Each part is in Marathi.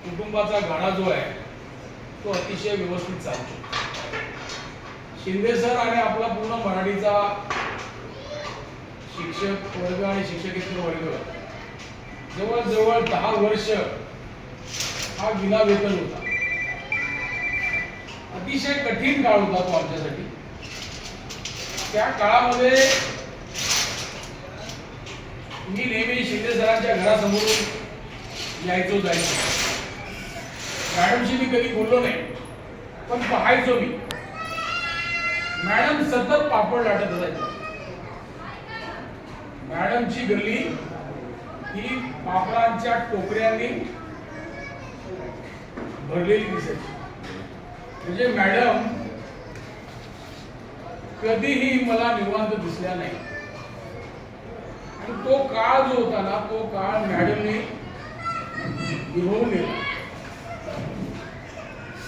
कुटुंबाचा गाडा जो आहे तो अतिशय व्यवस्थित चालतो. शिंदे सर आणि आपला पूर्ण मराठीचा शिक्षक वर्ग आणि शिक्षकेतर वर्ग जवळजवळ 10 वर्ष हा विना वेतन होता. अतिशय कठीण काळ होता तो आमच्यासाठी. त्या काळामध्ये मी नेहमी शिंदे सरांच्या घरासमोरून यायचो जायचो. मॅडमशी मी कधी बोललो नाही, पण पाहायचो मी. मॅडम सतत पापड लाटत असायची. मॅडमची गल्ली ही पापडांच्या टोकऱ्यांनी भरलेली दिसायची. म्हणजे मॅडम कधीही मला निवांत दिसल्या नाही. आणि तो काळ जो होता ना, तो काळ मॅडमने निभवून नेला.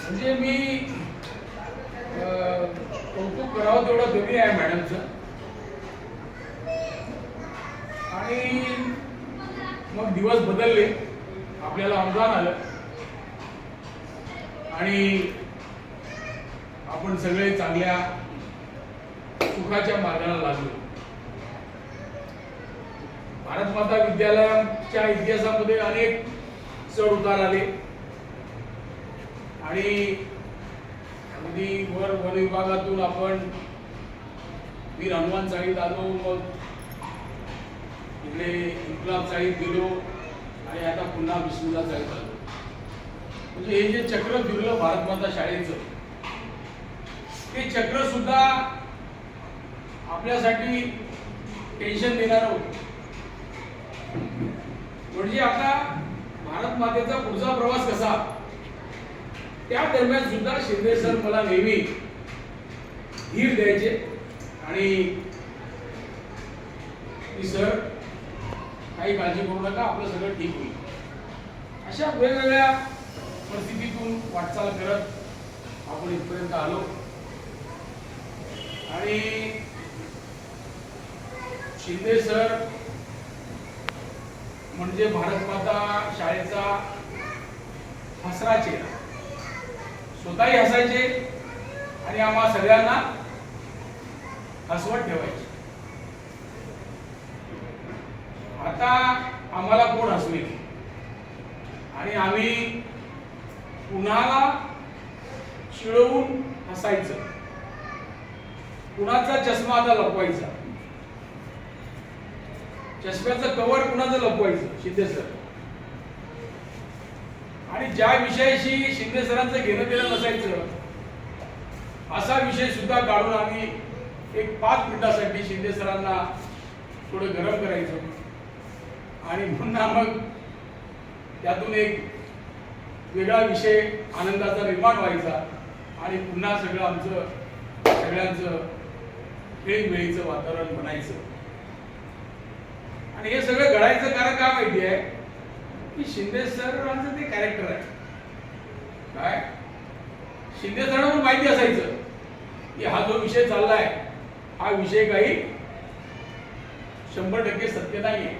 म्हणजे मी कौतुक करावं तेवढं कमी आहे मॅडमचं. आणि मग दिवस बदलले, आपल्याला अनुदान आलं आणि आपण सगळे चांगल्या सुखाच्या मार्गाला लागलो. भारत माता विद्यालयाच्या इतिहासामध्ये अनेक चढ उतार आले आणि अगदी वर वन विभागातून आपण वीर हनुमान चाळीत आलो, मग इकडे इन्कलाब चाळीत गेलो आणि आता पुन्हा बिस्मिल्ला चाळीत आलो. म्हणजे हे जे चक्र फिरलं भारत माता शाळेचं, ते चक्र सुद्धा आपल्यासाठी टेन्शन देणारं होतं. म्हणजे आता भारत मातेचा पुढचा प्रवास कसा, त्या दरम्यान सुद्धा शिंदे सर मला नेहमी धीर द्यायचे आणि सर काही काळजी करू नका, आपलं सगळं ठीक होईल. अशा वेगवेगळ्या परिस्थितीतून वाटचाल करत आपण इथपर्यंत आलो. आणि शिंदे सर म्हणजे भारत माता शाळेचा हसरा चेहरा. स्वतःही हसायचे आणि आम्हा सगळ्यांना हसवत ठेवायचे. आता आम्हाला कोण हसवेल आणि आम्ही कुणाला चिडवून हसायचं, कुणाचा चष्मा आता लपवायचा, चष्म्याचं कव्हर कुणाचं लपवायचं, शिंदे सर. आणि ज्या विषयाशी शिंदे सरांचं घेणं देणं नसायचं असा विषय सुद्धा काढून आम्ही एक 5 मिनिटासाठी शिंदे सरांना थोडं गरम करायचो आणि पुन्हा मग त्यातून एक वेगळा विषय आनंदाचा निर्माण व्हायचा आणि पुन्हा सगळं आमचं सगळ्यांचं खेळीमेळीचं वातावरण बनायचं. आणि हे सगळं घडायचं कारण काय माहिती आहे की शिंदे सरांचं ते कॅरेक्टर आहे. काय शिंदे सरांना पण माहिती असायचं की हा जो विषय चाललाय हा विषय काही 100% सत्य नाहीये,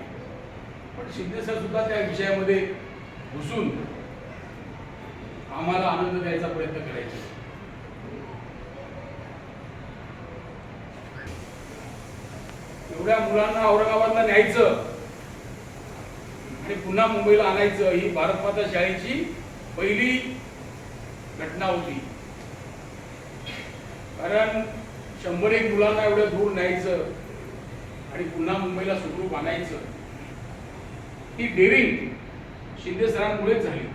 पण शिंदे सर सुद्धा त्या विषयामध्ये घुसून आम्हाला आनंद द्यायचा प्रयत्न करायचे. एवढ्या मुलांना औरंगाबादला न्यायचं आणि पुन्हा मुंबईला आणायचं ही भारत माता शाळेची पहिली घटना होती. कारण 100-1 मुलांना एवढं दूर न्यायचं आणि पुन्हा मुंबईला सुखरूप आणायचं, ही डेअरिंग शिंदे सरांमुळेच झाली.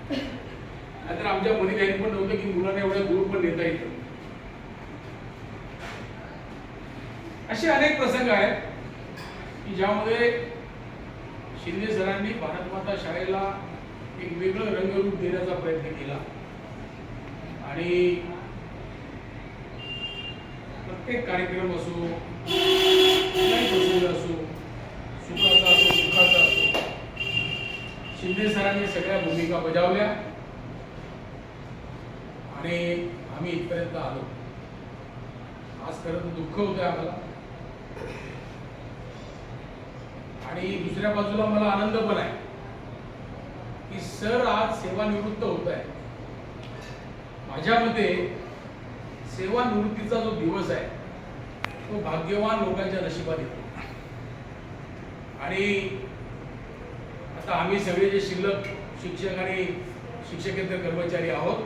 नाहीतर आमच्या मध्ये काही पण नव्हतं की मुलांना एवढ्या दूर पण नेता येतं. असे अनेक प्रसंग आहेत की ज्यामध्ये शिंदे सरांनी भारत माता शाळेला एक वेगळं रंगरूप देण्याचा प्रयत्न केला आणि प्रत्येक कार्यक्रम असो, कुठलाही प्रसंग असो, सुखाचा असो दुःखाचा असो, शिंदे सरांनी सगळ्या भूमिका बजावल्या आणि आम्ही इथपर्यंत आलो. आज खरं तर दुःख होतं आम्हाला आणि दुसऱ्या बाजूला मला आनंद पण आहे की सर आज सेवानिवृत्त होत आहे. माझ्या मते सेवानिवृत्तीचा जो दिवस आहे तो भाग्यवान लोकांच्या नशिबात येतो. आणि आता आम्ही सगळे जे शिल्लक शिक्षक आणि शिक्षकेतर कर्मचारी आहोत,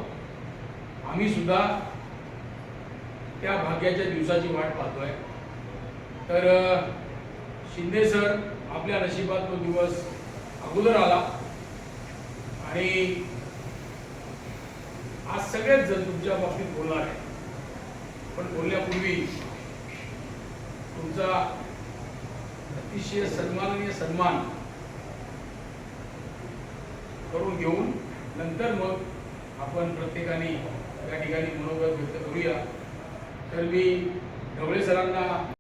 आम्ही सुद्धा त्या भाग्याच्या दिवसाची वाट पाहतोय. तर शिंदे सर आपल्या नशिबात तो दिवस अगोदर आला आणि आज सगळेच जण तुमच्या बाबतीत बोलणार आहे. पण बोलण्यापूर्वी तुमचा अतिशय सन्माननीय सन्मान करून घेऊन नंतर मग आपण प्रत्येकाने या ठिकाणी मनोगत व्यक्त करूया. तर मी ढवळे सरांना